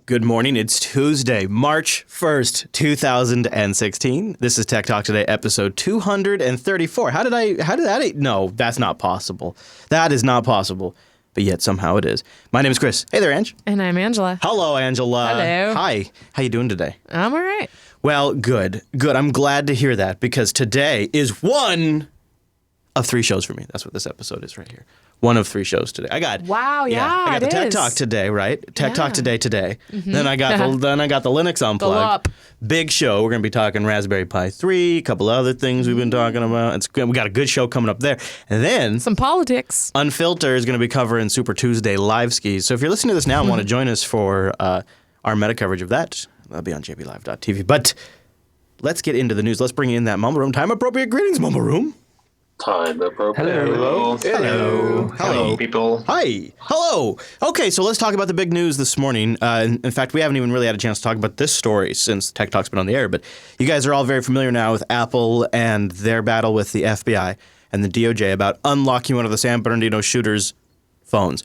Good morning. It's Tuesday, March 1st, 2016. This is Tech Talk Today, episode 234. No, that's not possible. That is not possible. But yet somehow it is. My name is Chris. Hey there, Ange. And I'm Angela. Hello, Angela. Hello. Hi. How you doing today? I'm all right. Well, good. Good. I'm glad to hear that because today is one of three shows for me. That's what this episode is right here. One of three shows today. I got I got the it Tech is. Talk today, right? Tech Talk today. Mm-hmm. Then I got the Linux Unplugged. LUP. Big show. We're going to be talking Raspberry Pi 3, a couple other things we've been talking about. We got a good show coming up there. And then Some politics. Unfilter is going to be covering Super Tuesday live skis. So if you're listening to this now and want to join us for our meta coverage of that, that'll be on jblive.tv. But let's get into the news. Let's bring in that Mumble Room. Time appropriate greetings, Mumble Room. Time appropriate. Hello, people. Hi. Hello. Okay, so let's talk about the big news this morning. In fact, we haven't even really had a chance to talk about this story since Tech Talk's been on the air, but you guys are all very familiar now with Apple and their battle with the FBI and the DOJ about unlocking one of the San Bernardino shooter's phones.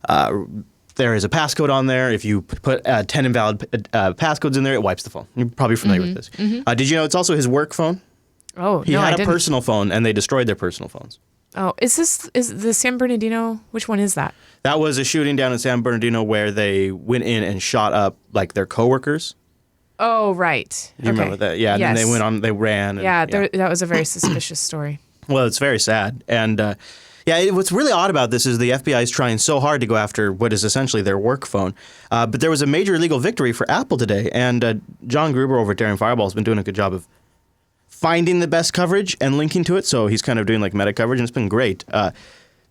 There is a passcode on there. If you put 10 invalid passcodes in there, it wipes the phone. You're probably familiar with this. Did you know it's also his work phone? Oh, He no, I had a didn't. personal phone, and they destroyed their personal phones. Oh, is the San Bernardino? Which one is that? That was a shooting down in San Bernardino where they went in and shot up like their coworkers. Oh, right. You remember that? Yeah. Yes. And then they went on. They ran. And, Yeah, that was a very suspicious story. Well, it's very sad. And what's really odd about this is the FBI is trying so hard to go after what is essentially their work phone. But there was a major legal victory for Apple today, and John Gruber over at Daring Fireball has been doing a good job of finding the best coverage and linking to it. So he's kind of doing like meta coverage, and it's been great.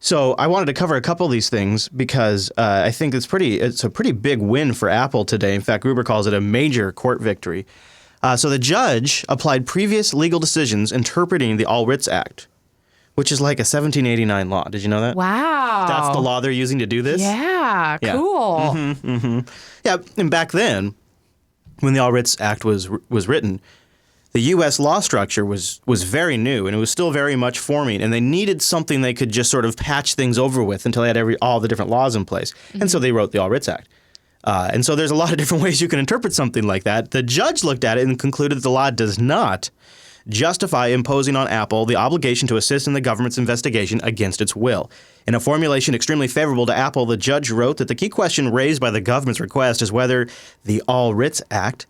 So I wanted to cover a couple of these things because I think it's a pretty big win for Apple today. In fact, Gruber calls it a major court victory. So the judge applied previous legal decisions interpreting the All Writs Act, which is like a 1789 law. Did you know that? Wow. That's the law they're using to do this? Yeah, cool. Yeah, and back then, when the All Writs Act was written, the U.S. law structure was very new, and it was still very much forming, and they needed something they could just sort of patch things over with until they had all the different laws in place. And so they wrote the All Writs Act. And so there's a lot of different ways you can interpret something like that. The judge looked at it and concluded that the law does not justify imposing on Apple the obligation to assist in the government's investigation against its will. In a formulation extremely favorable to Apple, the judge wrote that the key question raised by the government's request is whether the All Writs Act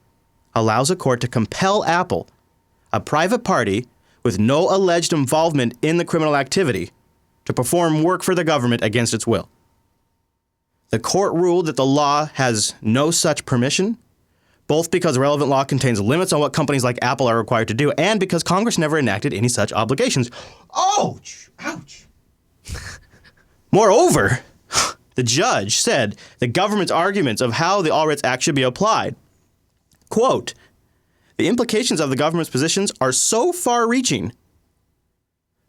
allows a court to compel Apple, a private party with no alleged involvement in the criminal activity, to perform work for the government against its will. The court ruled that the law has no such permission, both because relevant law contains limits on what companies like Apple are required to do, and because Congress never enacted any such obligations. Ouch! Ouch! Moreover, the judge said the government's arguments of how the All Writs Act should be applied, quote, the implications of the government's positions are so far-reaching,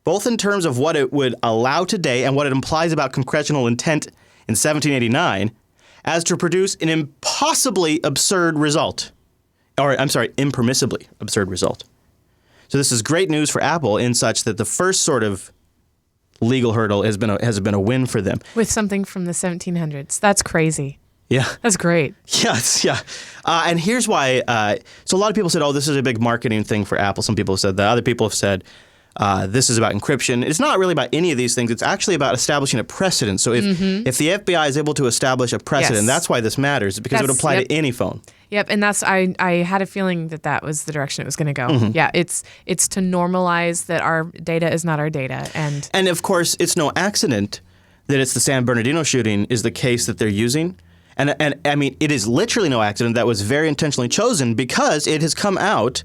both in terms of what it would allow today and what it implies about congressional intent in 1789, as to produce an impossibly absurd result. Impermissibly absurd result. So this is great news for Apple in such that the first sort of legal hurdle has been a win for them. With something from the 1700s. That's crazy. Yeah. That's great. Yes, yeah. And here's why. So a lot of people said, oh, this is a big marketing thing for Apple. Some people have said that. Other people have said this is about encryption. It's not really about any of these things. It's actually about establishing a precedent. So if the FBI is able to establish a precedent, that's why this matters, because it would apply to any phone. Yep, and I had a feeling that was the direction it was going to go. Yeah, it's to normalize that our data is not our data. And of course, it's no accident that it's the San Bernardino shooting is the case that they're using. And I mean, it is literally no accident that was very intentionally chosen because it has come out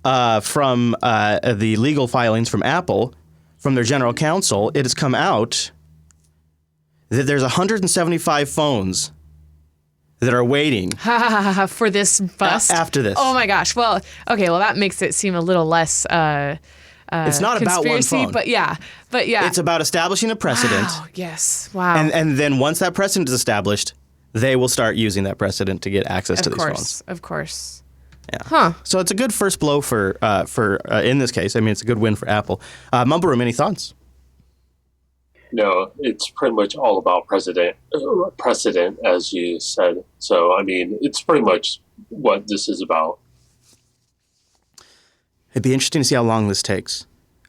from the legal filings from Apple, from their general counsel. It has come out that there's 175 phones that are waiting for this bust after this. Oh my gosh! Well, okay. Well, that makes it seem a little less. It's not about one phone, but yeah. It's about establishing a precedent. Wow, yes. Wow. And then once that precedent is established, they will start using that precedent to get access to these phones. Of course. Yeah. Huh. So it's a good first blow for in this case. I mean, it's a good win for Apple. Mumble Room, any thoughts? it's pretty much all about precedent, as you said. So, I mean, it's pretty much what this is about. It'd be interesting to see how long this takes.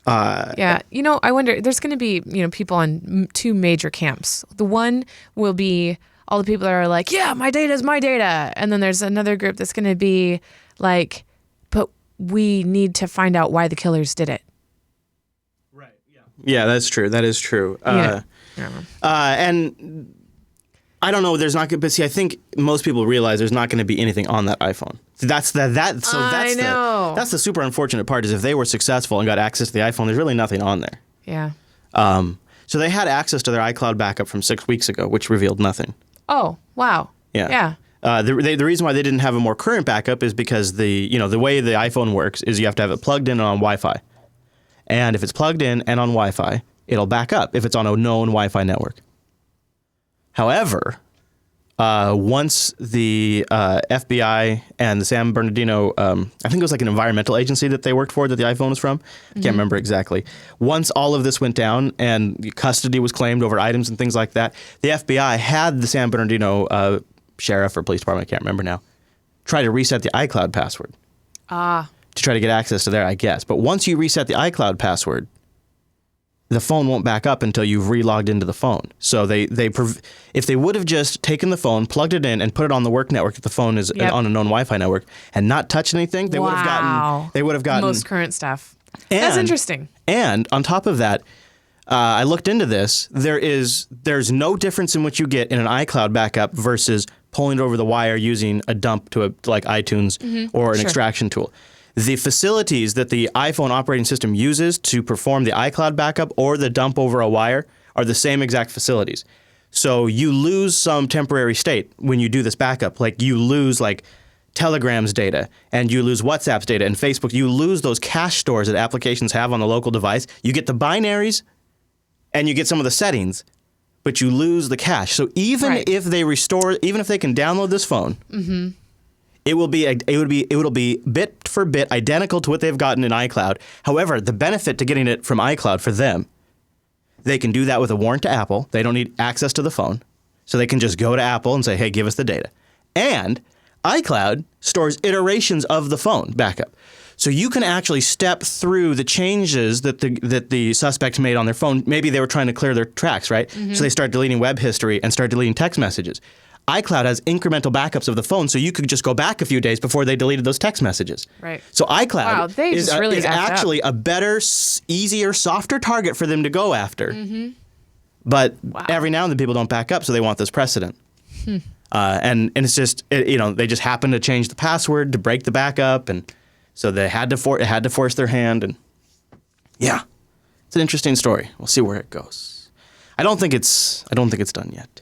Yeah, I wonder. There's going to be people on two major camps. The one will be all the people that are like, yeah, my data is my data, and then there's another group that's going to be like, but we need to find out why the killers did it. Right. Yeah. Yeah, that's true. That is true. Yeah. And I don't know. There's not going to. But see, I think most people realize there's not going to be anything on that iPhone. That's the super unfortunate part. Is if they were successful and got access to the iPhone, there's really nothing on there. Yeah. So they had access to their iCloud backup from 6 weeks ago, which revealed nothing. Oh wow. Yeah. Yeah. The reason why they didn't have a more current backup is because the way the iPhone works is you have to have it plugged in and on Wi-Fi, and if it's plugged in and on Wi-Fi, it'll back up if it's on a known Wi-Fi network. However, once the FBI and the San Bernardino, I think it was like an environmental agency that they worked for that the iPhone was from. I can't remember exactly. Once all of this went down and custody was claimed over items and things like that, the FBI had the San Bernardino sheriff or police department, I can't remember now, try to reset the iCloud password. To try to get access to there, I guess. But once you reset the iCloud password, the phone won't back up until you've re-logged into the phone. So if they would have just taken the phone, plugged it in, and put it on the work network, if the phone is on a known Wi-Fi network, and not touched anything, they would have gotten most current stuff. That's interesting. And on top of that, I looked into this. There's no difference in what you get in an iCloud backup versus pulling it over the wire using a dump to like iTunes or an extraction tool. The facilities that the iPhone operating system uses to perform the iCloud backup or the dump over a wire are the same exact facilities. So you lose some temporary state when you do this backup. Like you lose like Telegram's data and you lose WhatsApp's data and Facebook. You lose those cache stores that applications have on the local device. You get the binaries and you get some of the settings, but you lose the cache. So even if they can download this phone, it will be bit for bit identical to what they've gotten in iCloud. However, the benefit to getting it from iCloud for them, they can do that with a warrant to Apple. They don't need access to the phone. So they can just go to Apple and say, hey, give us the data. And iCloud stores iterations of the phone backup. So you can actually step through the changes that the suspect made on their phone. Maybe they were trying to clear their tracks, right? So they start deleting web history and start deleting text messages. iCloud has incremental backups of the phone, so you could just go back a few days before they deleted those text messages. Right. So iCloud is actually up. a better, easier, softer target for them to go after. But every now and then people don't back up, so they want this precedent. And it's just they just happen to change the password to break the backup, and so they had to force their hand. And yeah, it's an interesting story. We'll see where it goes. I don't think it's done yet.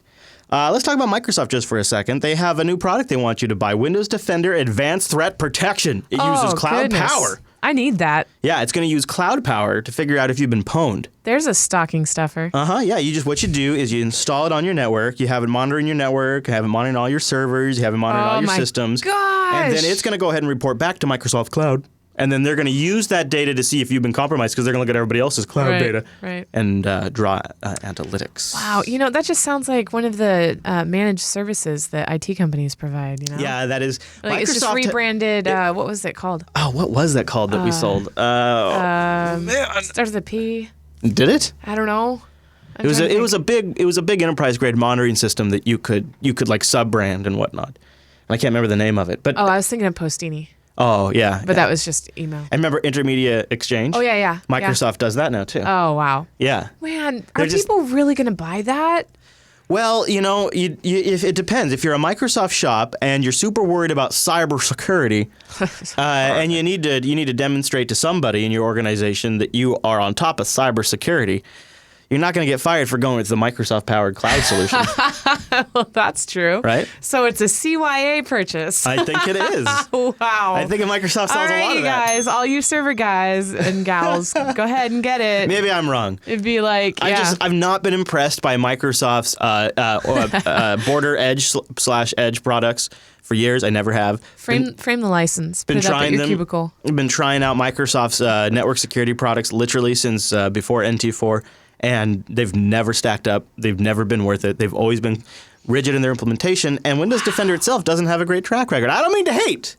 Let's talk about Microsoft just for a second. They have a new product they want you to buy, Windows Defender Advanced Threat Protection. It uses cloud power. I need that. Yeah, it's going to use cloud power to figure out if you've been pwned. There's a stocking stuffer. Yeah, what you do is you install it on your network, you have it monitoring your network, you have it monitoring all your servers, you have it monitoring all your systems. Gosh. And then it's going to go ahead and report back to Microsoft Cloud. And then they're going to use that data to see if you've been compromised because they're going to look at everybody else's cloud data and draw analytics. Wow. That just sounds like one of the managed services that IT companies provide, Yeah, that is. Like it's just rebranded. What was it called? Oh, what was that called that we sold? Starts with a P. Did it? I don't know. It was a big enterprise grade monitoring system that you could like sub-brand and whatnot. And I can't remember the name of it. But I was thinking of Postini. Oh, yeah. But that was just email. And remember Intermedia Exchange? Oh, yeah. Microsoft does that now, too. Oh, wow. Yeah. Man, are people really going to buy that? Well, if it depends. If you're a Microsoft shop and you're super worried about cybersecurity, and you need to demonstrate to somebody in your organization that you are on top of cybersecurity, you're not going to get fired for going with the Microsoft-powered cloud solution. Well, that's true. Right? So it's a CYA purchase. I think it is. Wow. I think Microsoft sells a lot of that. Guys, all you server guys and gals, go ahead and get it. Maybe I'm wrong. It'd be like, I've not been impressed by Microsoft's Border Edge / Edge products for years. I never have. Frame the license. Put it up at your cubicle. I've been trying out Microsoft's network security products literally since before NT4. and they've never stacked up. They've never been worth it. They've always been rigid in their implementation, and Windows Defender itself doesn't have a great track record. I don't mean to hate.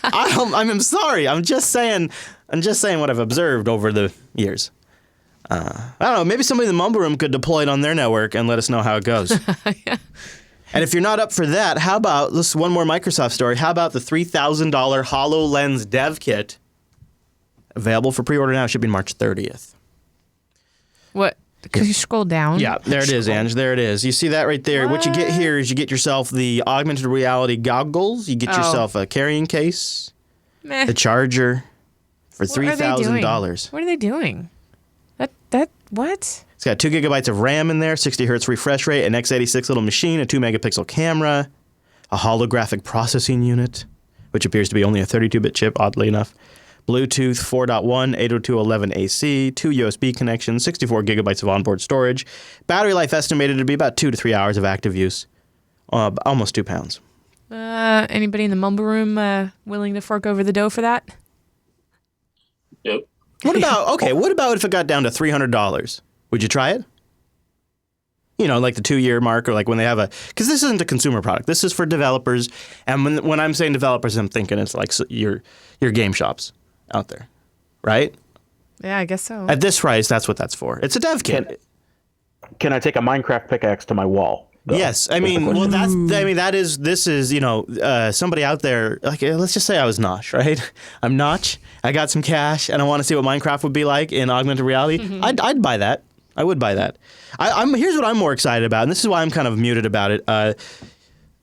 I'm sorry. I'm just saying what I've observed over the years. I don't know. Maybe somebody in the Mumble Room could deploy it on their network and let us know how it goes. Yeah. And if you're not up for that, how about this one more Microsoft story? How about the $3,000 HoloLens dev kit available for pre-order now, shipping March 30th? What? Could you scroll down? Yeah, there it is, Ange. There it is. You see that right there? What you get here is you get yourself the augmented reality goggles. You get yourself a carrying case, Meh. the charger for What are they doing? $3,000. What are they doing? What? It's got 2 gigabytes of RAM in there, 60 hertz refresh rate, an x86 little machine, a 2 megapixel camera, a holographic processing unit, which appears to be only a 32-bit chip, oddly enough, Bluetooth 4.1, 802.11ac, 2 USB connections, 64 gigabytes of onboard storage, battery life estimated to be about 2 to 3 hours of active use, almost 2 pounds. Anybody in the Mumble Room willing to fork over the dough for that? Yep. What about if it got down to $300? Would you try it? You know, like the 2-year mark, or like when they have because this isn't a consumer product. This is for developers. And when I'm saying developers, I'm thinking it's like your game shops out there, right? Yeah, I guess so. At this price, that's what that's for. It's a dev kit. Can I take a Minecraft pickaxe to my wall? though? Yes, I mean, well, this is, you know, somebody out there, like, let's just say I was Notch, right? I'm Notch, I got some cash, and I want to see what Minecraft would be like in augmented reality. Mm-hmm. I'd buy that. I would buy that. Here's what I'm more excited about, and this is why I'm kind of muted about it.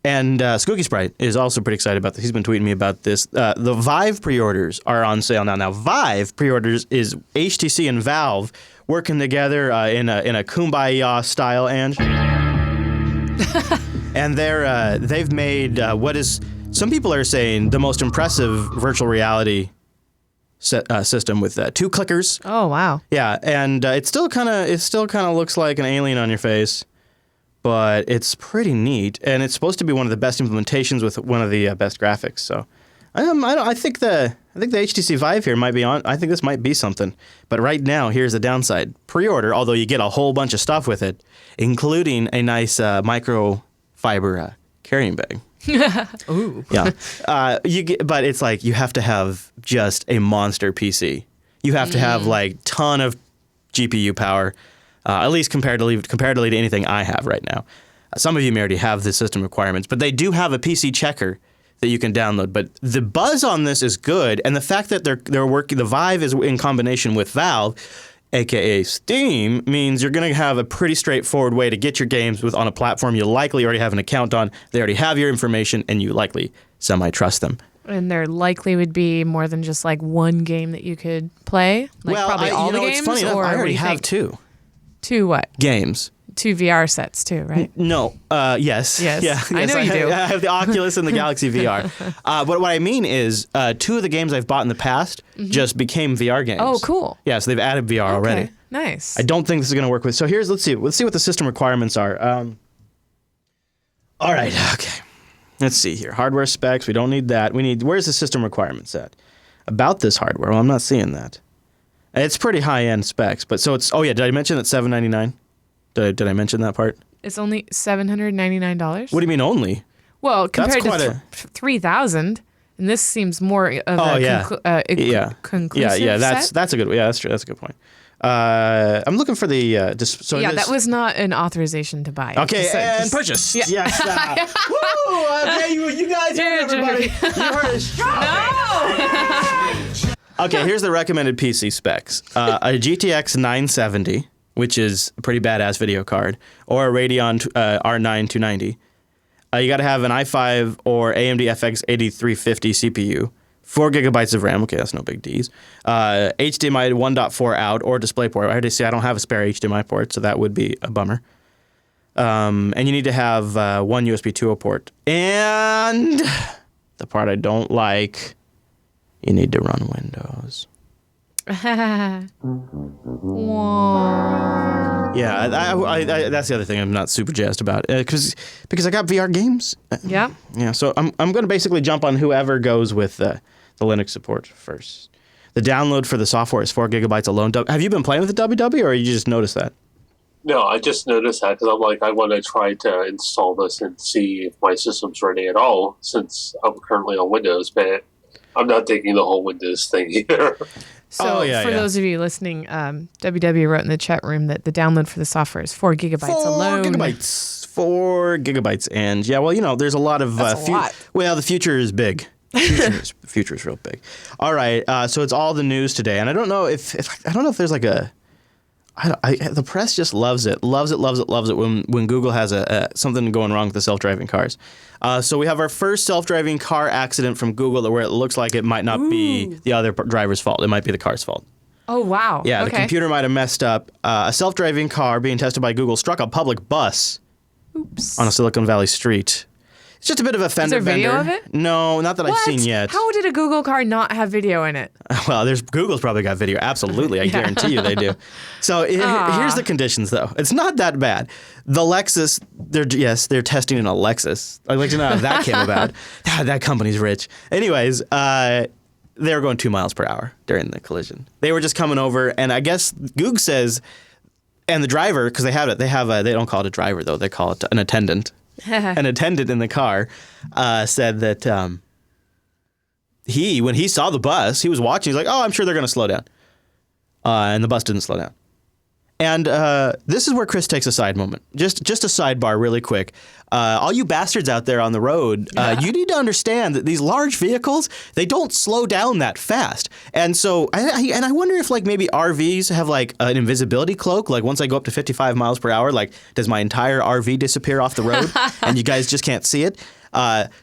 And Skooky Sprite is also pretty excited about this. He's been tweeting me about this. The Vive pre-orders are on sale now. Now, Vive pre-orders is HTC and Valve working together in a kumbaya style, Ange. And they've made what is, some people are saying, the most impressive virtual reality system with 2 clickers. Oh, wow. Yeah, and it still kind of looks like an alien on your face, but it's pretty neat, and it's supposed to be one of the best implementations with one of the best graphics. So, I think the HTC Vive here might be on. I think this might be something. But right now, here's the downside: pre-order. Although you get a whole bunch of stuff with it, including a nice microfiber carrying bag. Ooh. Yeah, but it's like you have to have just a monster PC. You have to have like ton of GPU power, at least comparatively to anything I have right now. Some of you may already have the system requirements, but they do have a PC checker that you can download. But the buzz on this is good, and the fact that they're working, the Vive is in combination with Valve, aka Steam, means you're going to have a pretty straightforward way to get your games on a platform you likely already have an account on. They already have your information, and you likely semi-trust them. And there likely would be more than just like one game that you could play. Like probably all the games. It's funny enough, or I already what do you have think? 2 2 what? games. 2 VR sets too, right? No. Yes. Yes. Yeah. I know you do. I have the Oculus and the Galaxy VR. But what I mean is, 2 of the games I've bought in the past just became VR games. Oh, cool. Yeah, so they've added VR already. Okay. Nice. I don't think this is going to work with. So let's see what the system requirements are. All right. Okay. Let's see here. Hardware specs. We don't need that. Where's the system requirements at? About this hardware. Well, I'm not seeing that. It's pretty high-end specs, but so it's. Oh yeah, did I mention that $799? Did I mention that part? It's only $799. What do you mean only? Well, compared quite to $3,000, and this seems more of conclusive yeah. set. That's a good. Yeah, that's true. That's a good point. I'm looking for the that was not an authorization to buy. Okay, and purchase. Yeah. Yes. Woo! Okay, you guys heard everybody. You heard it. No. Okay, here's the recommended PC specs: a GTX 970, which is a pretty badass video card, or a Radeon R9 290. You got to have an i5 or AMD FX 8350 CPU. 4 gigabytes of RAM. Okay, that's no big D's. HDMI 1.4 out or DisplayPort. I already see I don't have a spare HDMI port, so that would be a bummer. And you need to have 1 USB 2.0 port. And the part I don't like, you need to run Windows. Yeah, I that's the other thing I'm not super jazzed about because I got VR games. Yeah. So I'm going to basically jump on whoever goes with the Linux support first. The download for the software is 4 gigabytes alone. Have you been playing with the WW, or you just noticed that? No, I just noticed that because I'm like, I want to try to install this and see if my system's ready at all, since I'm currently on Windows, but I'm not taking the whole Windows thing either. So for those of you listening, WW wrote in the chat room that the download for the software is 4 gigabytes alone. 4 gigabytes. And yeah, well, there's a lot of... That's a lot. Well, the future is big. The future is real big. All right, so it's all the news today. And I don't know if there's like a... the press just loves it when Google has something going wrong with the self-driving cars. So we have our first self-driving car accident from Google where it looks like it might not be the other driver's fault. It might be the car's fault. Oh, wow. Yeah, okay. The computer might have messed up. A self-driving car being tested by Google struck a public bus on a Silicon Valley street. It's just a bit of a fender bender. Is there video of it? No, not that I've seen yet. How did a Google car not have video in it? Well, Google's probably got video. Absolutely. I guarantee you they do. So here's the conditions, though. It's not that bad. The Lexus, they're testing an Lexus. I'd like to know how that came about. That company's rich. Anyways, they were going 2 miles per hour during the collision. They were just coming over, and I guess Goog says, and the driver, because they don't call it a driver, though. They call it an attendant. An attendant in the car said that when he saw the bus, he was watching. He's like, "Oh, I'm sure they're going to slow down," and the bus didn't slow down. And this is where Chris takes a side moment. Just a sidebar, really quick. All you bastards out there on the road, you need to understand that these large vehicles, they don't slow down that fast. And so, I wonder if like maybe RVs have like an invisibility cloak. Like once I go up to 55 miles per hour, like does my entire RV disappear off the road, and you guys just can't see it?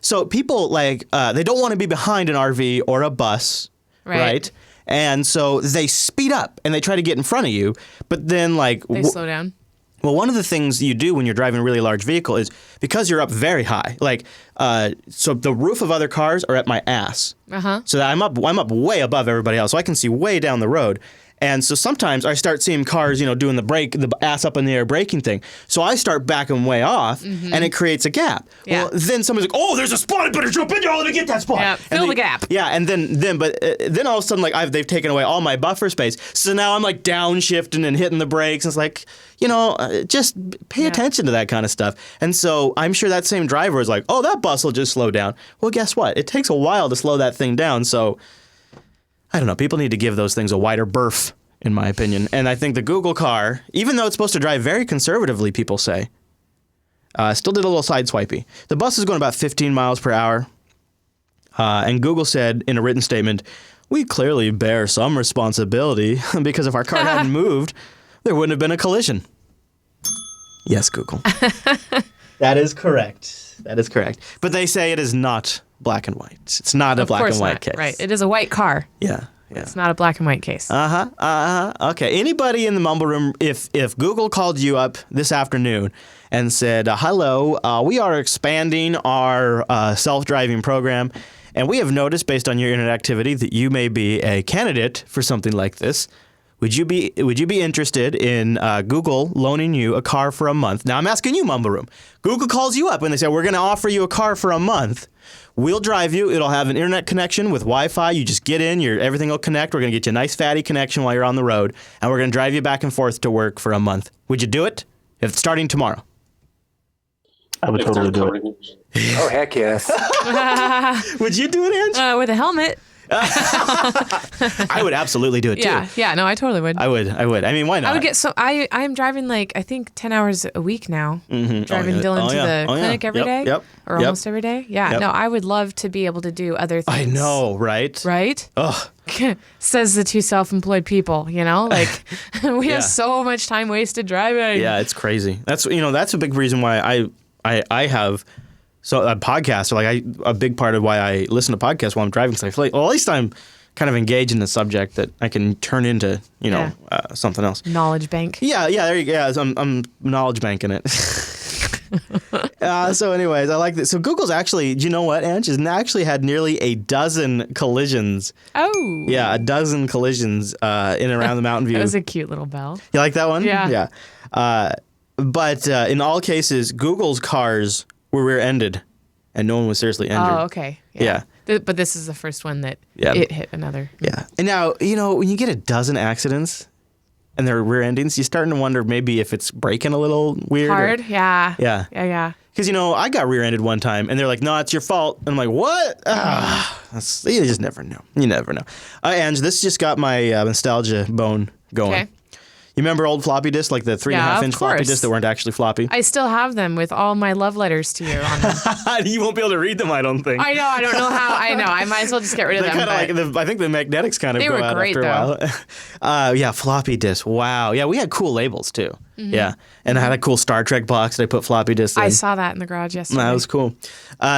So people like they don't want to be behind an RV or a bus, right? And so they speed up and they try to get in front of you, but then like they slow down. Well, one of the things you do when you're driving a really large vehicle is because you're up very high, like so the roof of other cars are at my ass. So that I'm up way above everybody else, so I can see way down the road. And so sometimes I start seeing cars, doing the ass up in the air braking thing. So I start backing way off, and it creates a gap. Yeah. Well, then somebody's like, "Oh, there's a spot! I better jump in there. Let me get that spot." Yeah, fill the gap. Yeah, and then all of a sudden, like they've taken away all my buffer space. So now I'm like downshifting and hitting the brakes. And it's like, just pay attention to that kind of stuff. And so I'm sure that same driver is like, "Oh, that bus will just slow down." Well, guess what? It takes a while to slow that thing down. So I don't know. People need to give those things a wider berth, in my opinion. And I think the Google car, even though it's supposed to drive very conservatively, people say, still did a little sideswipey. The bus is going about 15 miles per hour. And Google said in a written statement, "We clearly bear some responsibility because if our car hadn't moved, there wouldn't have been a collision." Yes, Google. That is correct. But they say it is not black and white. It's not a black and white case. Right. It is a white car. Yeah. It's not a black and white case. Okay. Anybody in the mumble room, if Google called you up this afternoon and said, "Hello, we are expanding our self-driving program, and we have noticed based on your internet activity that you may be a candidate for something like this. Would you be interested in Google loaning you a car for a month?" Now I'm asking you, mumble room. Google calls you up and they say, "We're going to offer you a car for a month. We'll drive you. It'll have an internet connection with Wi-Fi. You just get in. Everything will connect. We're going to get you a nice fatty connection while you're on the road, and we're going to drive you back and forth to work for a month." Would you do it? If it's starting tomorrow. I would totally do it. Oh, heck yes. Would you do it, Ange? With a helmet. I would absolutely do it too. Yeah, no, I totally would. I would. I mean, why not? I would get I'm driving like I think 10 hours a week now. Driving Dylan to the clinic every day. Or almost every day. Yeah. No, I would love to be able to do other things. I know, right? Right? Ugh. Says the two self-employed people, like we have so much time wasted driving. Yeah, it's crazy. That's a big reason why I have a podcast, a big part of why I listen to podcasts while I'm driving, because I feel like, well, at least I'm kind of engaged in the subject that I can turn into, something else. Knowledge bank. Yeah, there you go. Yeah, I'm knowledge banking it. So anyways, I like this. So Google's actually, do you know what, Ange? Has actually had nearly a dozen collisions. Oh. Yeah, a dozen collisions in and around the Mountain View. That was a cute little bell. You like that one? Yeah. Yeah. But in all cases, Google's cars were rear-ended, and no one was seriously injured. Oh, okay. Yeah. But this is the first one that Yeah. it hit another. Yeah. And now, when you get a dozen accidents and they're rear endings, you're starting to wonder maybe if it's braking a little weird. Hard, yeah. Yeah. Yeah. Because, I got rear-ended one time, and they're like, no, it's your fault. And I'm like, what? You just never know. You never know. And this just got my nostalgia bone going. Okay. You remember old floppy disks, like the 3.5-inch floppy course. disks that weren't actually floppy? I still have them with all my love letters to you on them. You won't be able to read them, I don't think. I know. I don't know how. I know. I might as well just get rid of They're them. kind of like, I think the magnetics kind of They go were out great, after a while. Yeah, floppy disks. Wow. Yeah, we had cool labels, too. Mm-hmm. Yeah. And I had a cool Star Trek box that I put floppy disks in. I saw that in the garage yesterday. That was cool.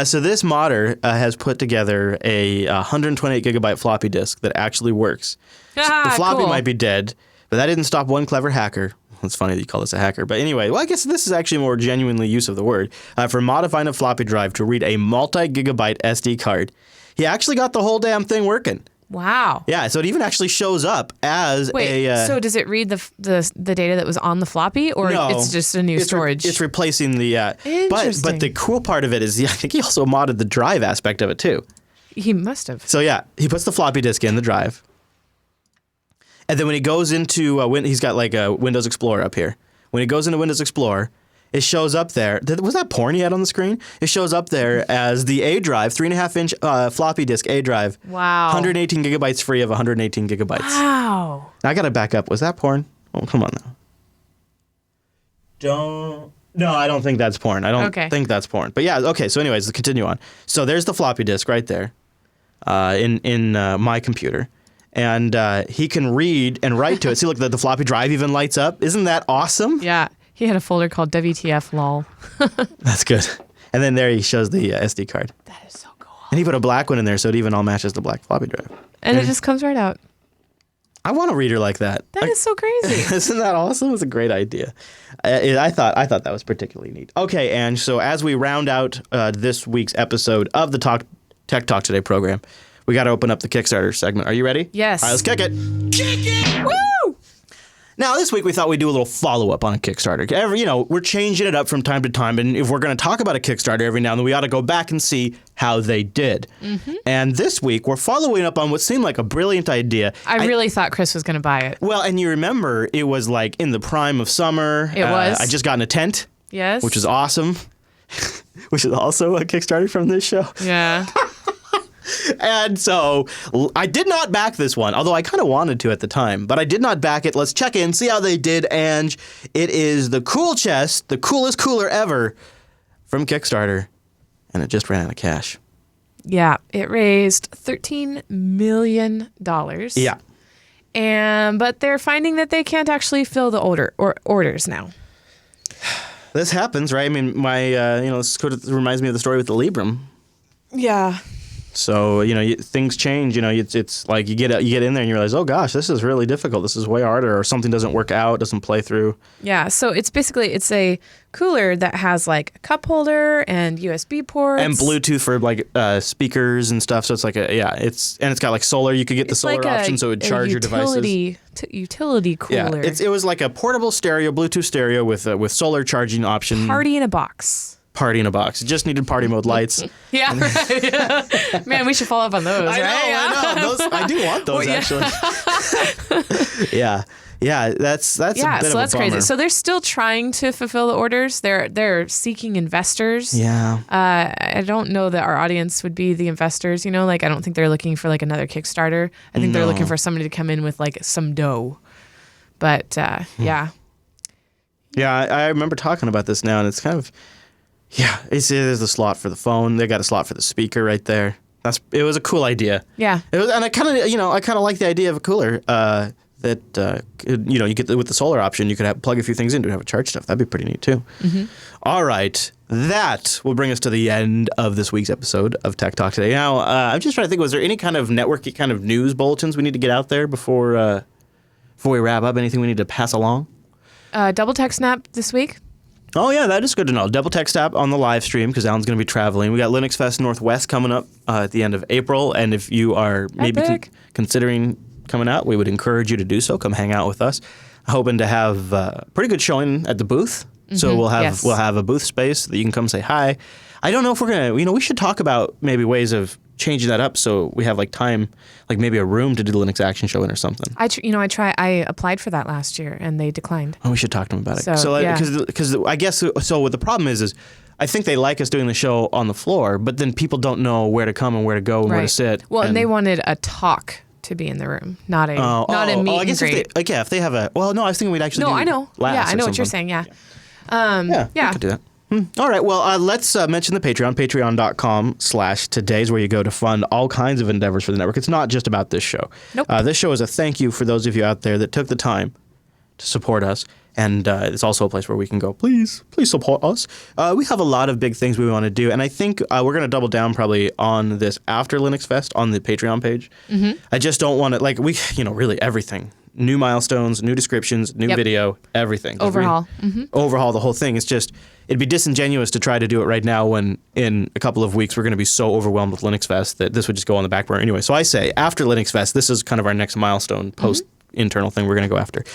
So this modder has put together a 128 gigabyte floppy disk that actually works. The floppy cool. might be dead, but that didn't stop one clever hacker. It's funny that you call this a hacker. But anyway, I guess this is actually more genuinely use of the word. For modifying a floppy drive to read a multi-gigabyte SD card. He actually got the whole damn thing working. Wow. Yeah, so it even actually shows up as so does it read the data that was on the floppy, or No, it's just a new storage? It's replacing the... Interesting. But the cool part of it is I think he also modded the drive aspect of it, too. He must have. So yeah, he puts the floppy disk in the drive. And then when he goes into, he's got like a Windows Explorer up here. When he goes into Windows Explorer, it shows up there. Was that porn he had on the screen? It shows up there as the A drive, 3.5-inch floppy disk A drive. Wow. 118 gigabytes free of 118 gigabytes. Wow. Now I got to back up. Was that porn? Oh, come on now. No, I don't think that's porn. I don't think that's porn. But yeah, okay. So anyways, let's continue on. So there's the floppy disk right there in my computer. And he can read and write to it. See, look, the floppy drive even lights up. Isn't that awesome? Yeah. He had a folder called WTF lol. That's good. And then there he shows the SD card. That is so cool. And he put a black one in there so it even all matches the black floppy drive. And it just comes right out. I want a reader like that. That is so crazy. Isn't that awesome? It's a great idea. I thought that was particularly neat. Okay, Ange, so as we round out this week's episode of the Tech Talk Today program, we got to open up the Kickstarter segment. Are you ready? Yes. All right, let's kick it. Kick it! Woo! Now, this week we thought we'd do a little follow-up on a Kickstarter. We're changing it up from time to time, and if we're going to talk about a Kickstarter every now and then, we ought to go back and see how they did. Mm-hmm. And this week, we're following up on what seemed like a brilliant idea. I really thought Chris was going to buy it. Well, and you remember, it was like in the prime of summer. It was. I just got in a tent. Yes. Which is awesome. Which is also a Kickstarter from this show. Yeah. And so I did not back this one, although I kind of wanted to at the time, but I did not back it. Let's check in, see how they did. And it is the cool chest, the coolest cooler ever from Kickstarter. And it just ran out of cash. Yeah. It raised $13 million. Yeah. But they're finding that they can't actually fill the orders now. This happens, right? I mean, this reminds me of the story with the Librem. Yeah. So, things change. It's like you get in there and you realize, oh, gosh, this is really difficult. This is way harder, or something doesn't work out, doesn't play through. Yeah. So it's a cooler that has like a cup holder and USB ports. And Bluetooth for speakers and stuff. So it's like it's got like solar. You could get the solar option so it would charge your devices. Utility cooler. Yeah. It was like a portable stereo, Bluetooth stereo with solar charging option. Party in a box. Party in a box. It just needed party mode lights. Yeah, right. Man, we should follow up on those, right? I know. I do want those, actually. Yeah. Yeah, that's a bit of a bummer. That's crazy. So they're still trying to fulfill the orders. They're seeking investors. Yeah. I don't know that our audience would be the investors, I don't think they're looking for like another Kickstarter. I think they're looking for somebody to come in with like some dough. But yeah. Yeah, I remember talking about this now, and it's kind of... Yeah, there's a slot for the phone. They got a slot for the speaker right there. It was a cool idea. Yeah. And I kind of like the idea of a cooler that you get with the solar option. You could plug a few things into it and have it charge stuff. That'd be pretty neat too. Mm-hmm. All right, that will bring us to the end of this week's episode of Tech Talk Today. Now, I'm just trying to think. Was there any kind of networky kind of news bulletins we need to get out there before we wrap up? Anything we need to pass along? Double Tech Snap this week. Oh, yeah, that is good to know. Double Tech Snap on the live stream because Alan's going to be traveling. We got Linux Fest Northwest coming up at the end of April. And if you are maybe considering coming out, we would encourage you to do so. Come hang out with us. Hoping to have a pretty good showing at the booth. Mm-hmm. So we'll have a booth space that you can come say hi. I don't know if we're going to, we should talk about maybe ways of changing that up so we have like time, like maybe a room to do the Linux Action Show in or something. I applied for that last year and they declined. Oh, we should talk to them about it. So, yeah. Because I guess so. What the problem is I think they like us doing the show on the floor, but then people don't know where to come and where to go and where to sit. Well, and they wanted a talk to be in the room, not a meet I guess and greet. if they have a, well, no, I was thinking we'd actually do I know. laughs I know or what you're something. saying. Yeah. We could do that. All right. Well, let's mention the Patreon, patreon.com/today is where you go to fund all kinds of endeavors for the network. It's not just about this show. Nope. This show is a thank you for those of you out there that took the time to support us. And it's also a place where we can go, please support us. We have a lot of big things we want to do. And I think we're going to double down probably on this after Linux Fest on the Patreon page. Mm-hmm. I just don't want to, really everything. New milestones, new descriptions, new video, everything. Overhaul. Overhaul the whole thing. It's just, it'd be disingenuous to try to do it right now when in a couple of weeks we're going to be so overwhelmed with Linux Fest that this would just go on the back burner anyway. So I say after Linux Fest, this is kind of our next milestone post internal thing we're going to go after.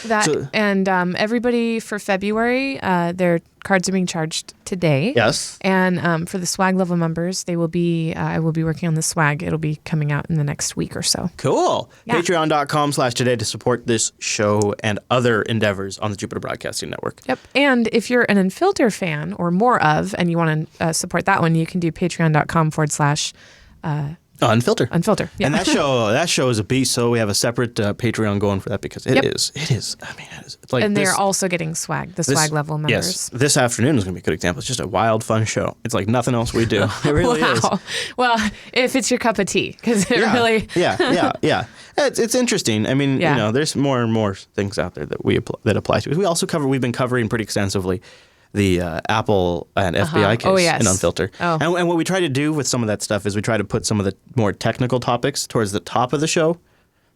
Everybody for February, their cards are being charged today. Yes. And for the swag level members, I will be working on the swag. It'll be coming out in the next week or so. Cool. Yeah. Patreon.com/today to support this show and other endeavors on the Jupiter Broadcasting Network. Yep. And if you're an Unfilter fan or more of, and you want to support that one, you can do patreon.com/ Unfilter. Yeah. And that show is a beast. So we have a separate Patreon going for that because it is. I mean, it is. It's like and they're also getting swag, swag level members. Yes. This afternoon is going to be a good example. It's just a wild, fun show. It's like nothing else we do. It really is. Well, if it's your cup of tea, because it really. Yeah. It's interesting. I mean, there's more and more things out there that apply to it. We've been covering pretty extensively the Apple and FBI case in Unfilter. Oh. And what we try to do with some of that stuff is we try to put some of the more technical topics towards the top of the show.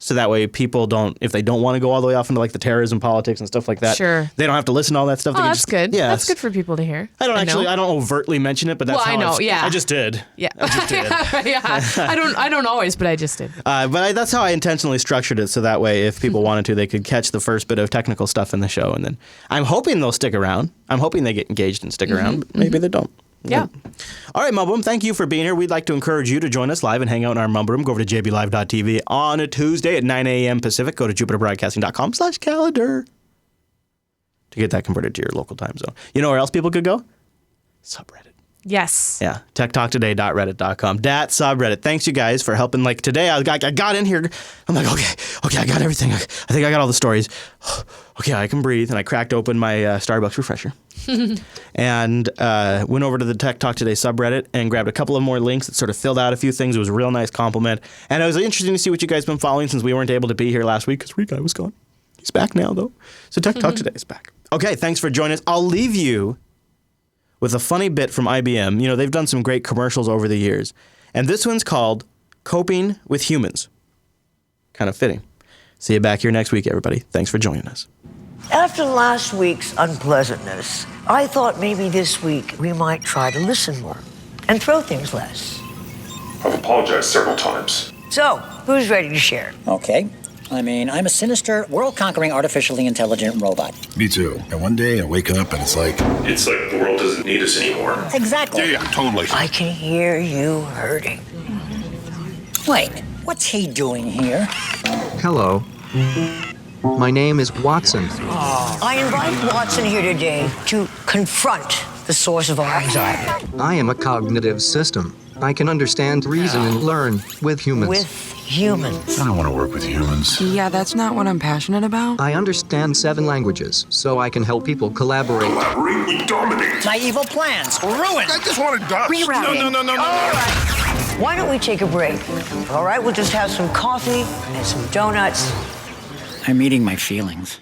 So that way people don't, if they don't want to go all the way off into like the terrorism politics and stuff like that, they don't have to listen to all that stuff. Oh, that's good. Yeah, that's good for people to hear. I don't overtly mention it, but that's how I know. Yeah. I just did. Yeah. I just did. Yeah. I don't always, but I just did. That's how I intentionally structured it. So that way, if people wanted to, they could catch the first bit of technical stuff in the show. And then I'm hoping they'll stick around. I'm hoping they get engaged and stick around, but maybe they don't. Yeah. All right, Mumble Room, thank you for being here. We'd like to encourage you to join us live and hang out in our Mumble Room. Go over to jblive.tv on a Tuesday at 9 a.m. Pacific. Go to jupiterbroadcasting.com/calendar to get that converted to your local time zone. You know where else people could go? Subreddit. Yes. Yeah. techtalktoday.reddit.com. Dat subreddit. Thanks, you guys, for helping. Like today, I got in here. I'm like, okay, I got everything. I think I got all the stories. Okay, I can breathe. And I cracked open my Starbucks refresher and went over to the Tech Talk Today subreddit and grabbed a couple of more links that sort of filled out a few things. It was a real nice compliment. And it was interesting to see what you guys have been following since we weren't able to be here last week because Guy was gone. He's back now, though. So Tech Talk Today is back. Okay, thanks for joining us. I'll leave you with a funny bit from IBM. You know, they've done some great commercials over the years. And this one's called Coping with Humans. Kind of fitting. See you back here next week, everybody. Thanks for joining us. After last week's unpleasantness, I thought maybe this week we might try to listen more and throw things less. I've apologized several times. So, who's ready to share? Okay. I'm a sinister, world-conquering, artificially intelligent robot. Me too. And one day I wake up and it's like the world doesn't need us anymore. Exactly. Yeah, totally. I can hear you hurting. Wait, what's he doing here? Hello. My name is Watson. I invite Watson here today to confront the source of our anxiety. I am a cognitive system. I can understand, reason, and learn with humans. With humans. I don't want to work with humans. Yeah, that's not what I'm passionate about. I understand 7 languages, so I can help people collaborate. Collaborate, we dominate. My evil plans ruined. I just want to die. Rerouting. No. All right. Why don't we take a break? All right, we'll just have some coffee and some donuts. I'm eating my feelings.